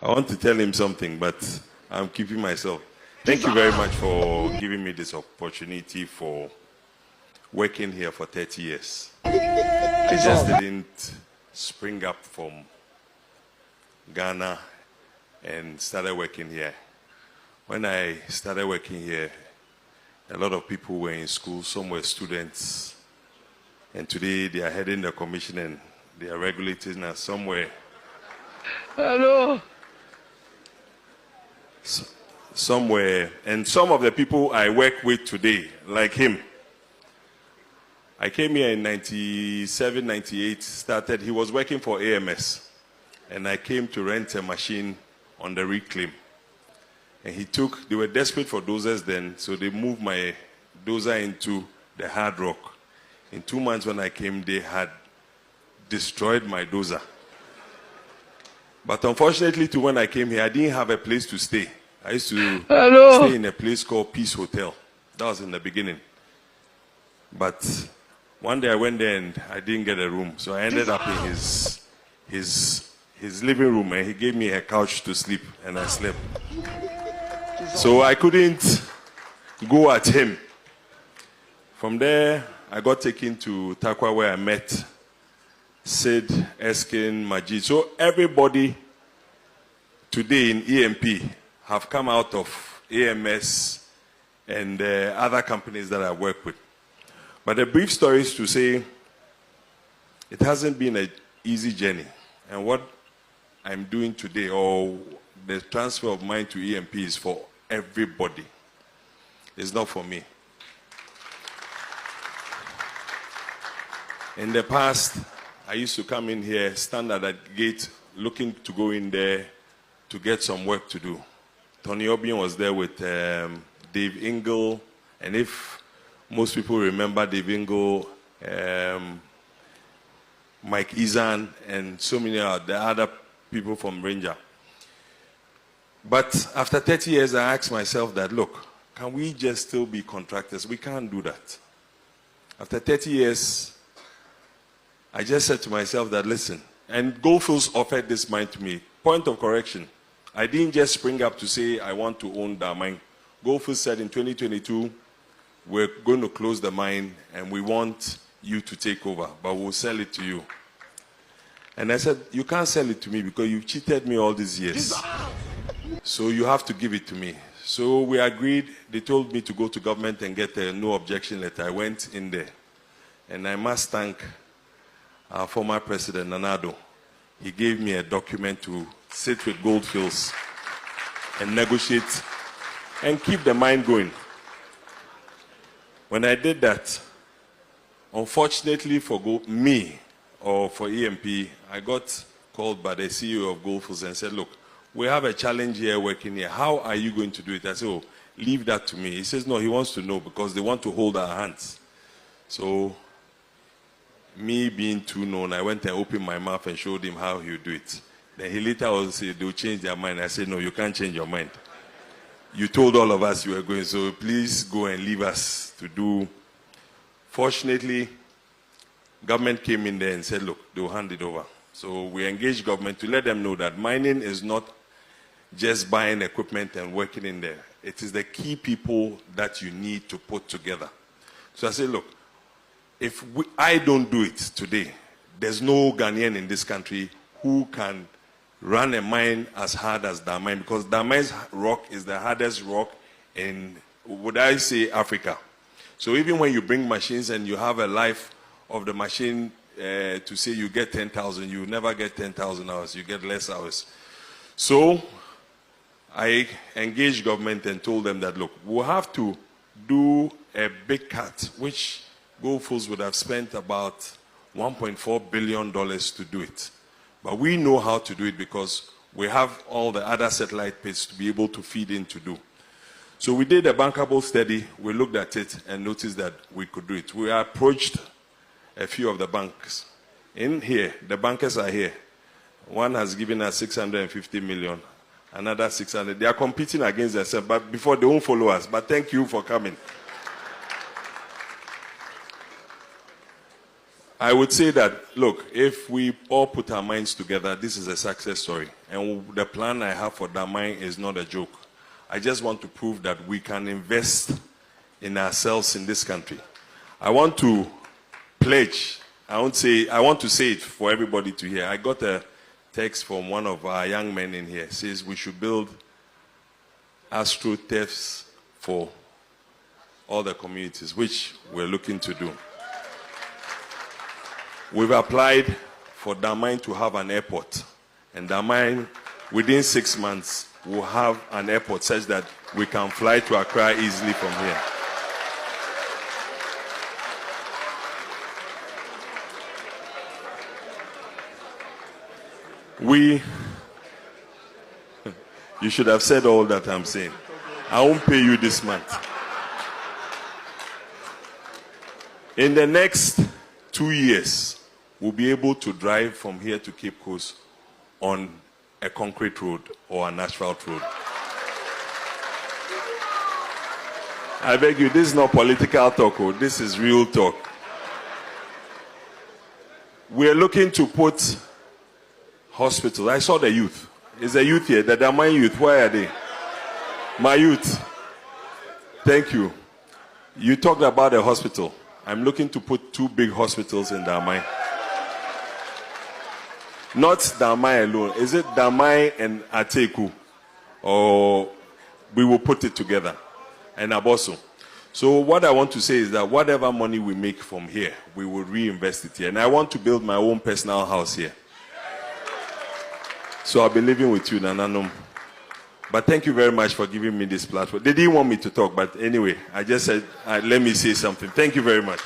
I want to tell him something, but I'm keeping myself. Thank you very much for giving me this opportunity for working here for 30 years. I just didn't spring up from Ghana and started working here. When I started working here, a lot of people were in school, some were students, and today they are heading the commission and they are regulating us somewhere. Hello. Somewhere, and some of the people I work with today, like him, I came here in 97, 98, started, he was working for AMS, and I came to rent a machine on the reclaim. And they were desperate for dozers then, so they moved my dozer into the hard rock. In 2 months when I came, they had destroyed my dozer. But unfortunately, when I came here, I didn't have a place to stay. I used to stay in a place called Peace Hotel. That was in the beginning. But one day I went there and I didn't get a room. So I ended up in his living room, and he gave me a couch to sleep, and I slept. So I couldn't go at him. From there, I got taken to Takwa, where I met Sid, Eskin, Majid. So everybody today in EMP have come out of AMS and other companies that I work with. But the brief story is to say it hasn't been an easy journey. And what I'm doing today, or the transfer of mine to EMP, is for everybody. It's not for me. In the past, I used to come in here, stand at that gate, looking to go in there to get some work to do. Tony Obion was there with Dave Ingle, and if most people remember Dave Ingle, Mike Izan, and so many of the other people from Ranger. But after 30 years, I asked myself that, look, can we just still be contractors? We can't do that. After 30 years, I just said to myself that, listen, and Goldfields offered this mine to me. Point of correction, I didn't just spring up to say I want to own that mine. Goldfields said in 2022, we're going to close the mine and we want you to take over, but we'll sell it to you. And I said, you can't sell it to me because you've cheated me all these years. So you have to give it to me. So we agreed. They told me to go to government and get a no objection letter. I went in there. And I must thank our former president, Nanado. He gave me a document to sit with Goldfields and negotiate and keep the mine going. When I did that, unfortunately for me or for EMP, I got called by the CEO of Goldfields and said, look, we have a challenge here working here. How are you going to do it? I said, oh, leave that to me. He says, no, he wants to know because they want to hold our hands. So, me being too known, I went and opened my mouth and showed him how he would do it. Then he later also said, they'll change their mind. I said, no, you can't change your mind. You told all of us you were going, so please go and leave us to do. Fortunately, government came in there and said, look, they'll hand it over. So we engaged government to let them know that mining is not just buying equipment and working in there. It is the key people that you need to put together. So I said, look, if I don't do it today, there's no Ghanaian in this country who can run a mine as hard as Daman, because Daman's rock is the hardest rock in, would I say, Africa. So even when you bring machines and you have a life of the machine to say you get 10,000, you never get 10,000 hours, you get less hours. So I engaged government and told them that, look, we'll have to do a big cut, which Goldfields would have spent about $1.4 billion to do it. But we know how to do it because we have all the other satellite pits to be able to feed in to do. So we did a bankable study, we looked at it and noticed that we could do it. We approached a few of the banks. In here, the bankers are here. One has given us 650 million, another 600. They are competing against themselves, but before they won't follow us. But thank you for coming. I would say that, look, if we all put our minds together, this is a success story. And the plan I have for Daman is not a joke. I just want to prove that we can invest in ourselves in this country. I want to pledge, I want to say it for everybody to hear. I got a text from one of our young men in here. It says we should build astroturfs for all the communities, which we're looking to do. We've applied for Daman to have an airport. And Daman, within 6 months, will have an airport such that we can fly to Accra easily from here. You should have said all that I'm saying. I won't pay you this month. In the next 2 years, we'll be able to drive from here to Cape Coast on a concrete road or an asphalt road. I beg you, this is not political talk, this is real talk. We're looking to put hospitals. I saw the youth. Is the youth here? The Daman youth, where are they? My youth. Thank you. You talked about a hospital. I'm looking to put 2 big hospitals in Daman. Not Daman alone. Is it Daman and Ateku? Or we will put it together. And Aboso. So what I want to say is that whatever money we make from here, we will reinvest it here. And I want to build my own personal house here. So I'll be living with you, Nananum. But thank you very much for giving me this platform. They didn't want me to talk, but anyway, I just said, let me say something. Thank you very much.